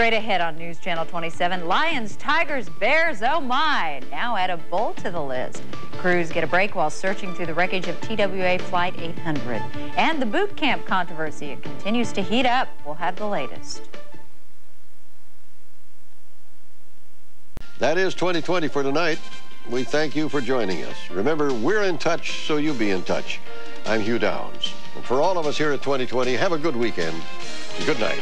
Straight ahead on News Channel 27, Lions, Tigers, Bears, oh my. Now add a bull to the list. Crews get a break while searching through the wreckage of TWA Flight 800. And the boot camp controversy, it continues to heat up. We'll have the latest. That is 2020 for tonight. We thank you for joining us. Remember, we're in touch, so you be in touch. I'm Hugh Downs. And for all of us here at 2020, have a good weekend. Good night.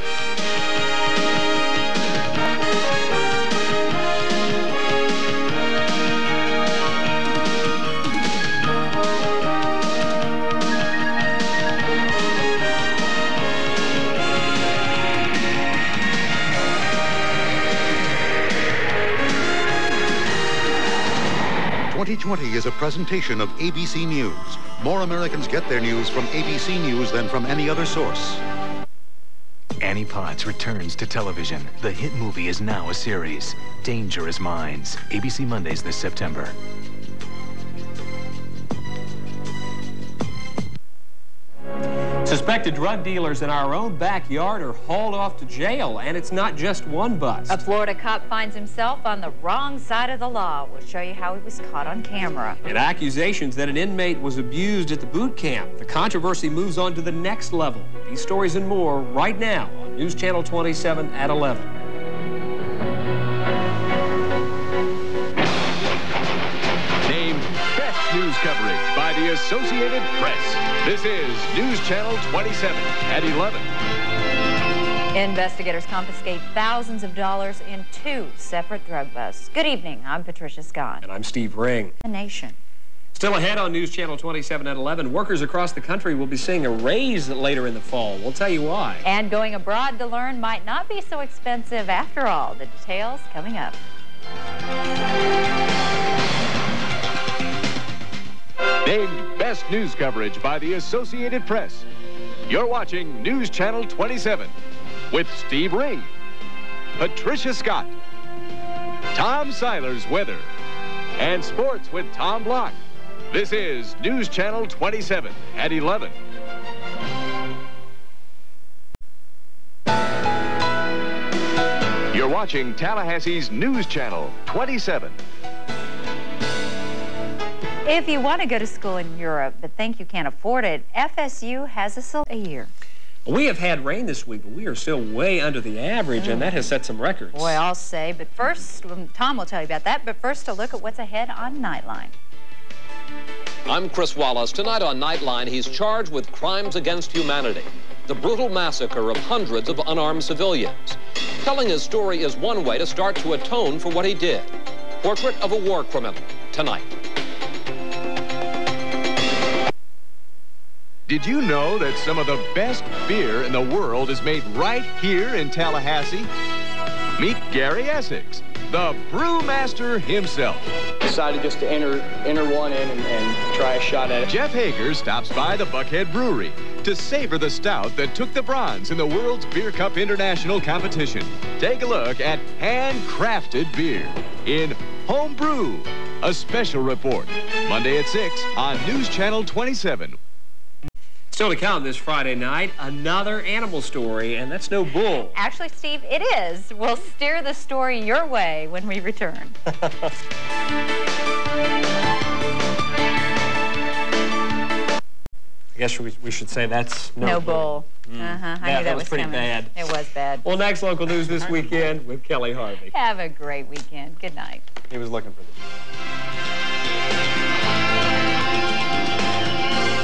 2020 is a presentation of ABC News. More Americans get their news from ABC News than from any other source. Annie Potts returns to television. The hit movie is now a series. Dangerous Minds. ABC Mondays this September. Suspected drug dealers in our own backyard are hauled off to jail, and it's not just one bus. A Florida cop finds himself on the wrong side of the law. We'll show you how he was caught on camera. And accusations that an inmate was abused at the boot camp. The controversy moves on to the next level. These stories and more right now on News Channel 27 at 11. Named Best News Coverage by the Associated Press. This is News Channel 27 at 11. Investigators confiscate thousands of dollars in 2 separate drug busts. Good evening. I'm Patricia Scott. And I'm Steve Ring. The Nation. Still ahead on News Channel 27 at 11, workers across the country will be seeing a raise later in the fall. We'll tell you why. And going abroad to learn might not be so expensive after all. The details coming up. Named Best News Coverage by the Associated Press. You're watching News Channel 27 with Steve Ring, Patricia Scott, Tom Siler's weather, and sports with Tom Block. This is News Channel 27 at 11. You're watching Tallahassee's News Channel 27. If you want to go to school in Europe but think you can't afford it, FSU has a year. We have had rain this week, but we are still way under the average, and that has set some records. Boy, I'll say. But first, Tom will tell you about that. But first, a look at what's ahead on Nightline. I'm Chris Wallace. Tonight on Nightline, he's charged with crimes against humanity. The brutal massacre of hundreds of unarmed civilians. Telling his story is one way to start to atone for what he did. Portrait of a war criminal, tonight. Did you know that some of the best beer in the world is made right here in Tallahassee? Meet Gary Essex, the brewmaster himself. Decided just to enter one in and try a shot at it. Jeff Hager stops by the Buckhead Brewery to savor the stout that took the bronze in the World's Beer Cup International Competition. Take a look at handcrafted beer in Home Brew, a special report. Monday at 6 on News Channel 27. Still to come this Friday night, another animal story, and that's no bull. Actually, Steve, it is. We'll steer the story your way when we return. I guess we should say that's no bull. I knew that that was pretty coming. bad. It was bad. Well, next local news this weekend with Kelly Harvey. Have a great weekend. Good night. He was looking for this.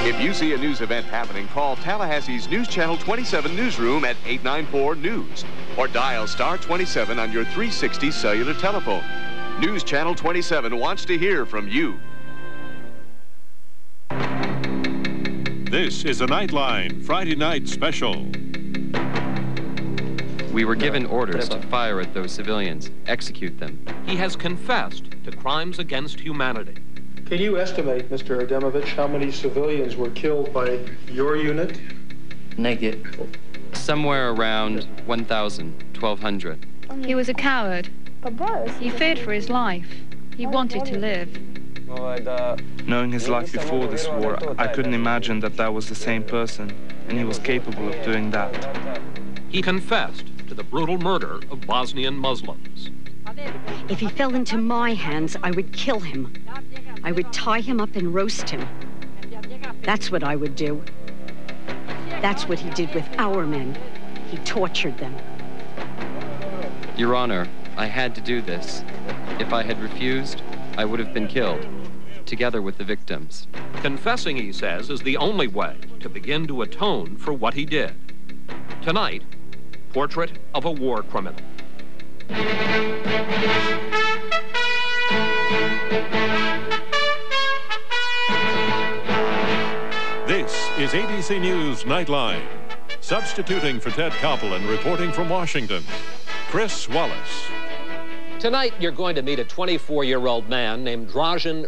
If you see a news event happening, call Tallahassee's News Channel 27 newsroom at 894-NEWS or dial *27 on your 360 cellular telephone. News Channel 27 wants to hear from you. This is a Nightline Friday night special. We were given orders to fire at those civilians, execute them. He has confessed to crimes against humanity. Can you estimate, Mr. Adamovich, how many civilians were killed by your unit? Negative. Somewhere around 1,000, 1,200. He was a coward. He feared for his life. He wanted to live. Knowing his life before this war, I couldn't imagine that was the same person, and he was capable of doing that. He confessed to the brutal murder of Bosnian Muslims. If he fell into my hands, I would kill him. I would tie him up and roast him. That's what I would do. That's what he did with our men. He tortured them. Your Honor, I had to do this. If I had refused, I would have been killed, together with the victims. Confessing, he says, is the only way to begin to atone for what he did. Tonight, Portrait of a War Criminal. This is ABC News Nightline. Substituting for Ted Koppel and reporting from Washington, Chris Wallace. Tonight, you're going to meet a 24-year-old man named Dražen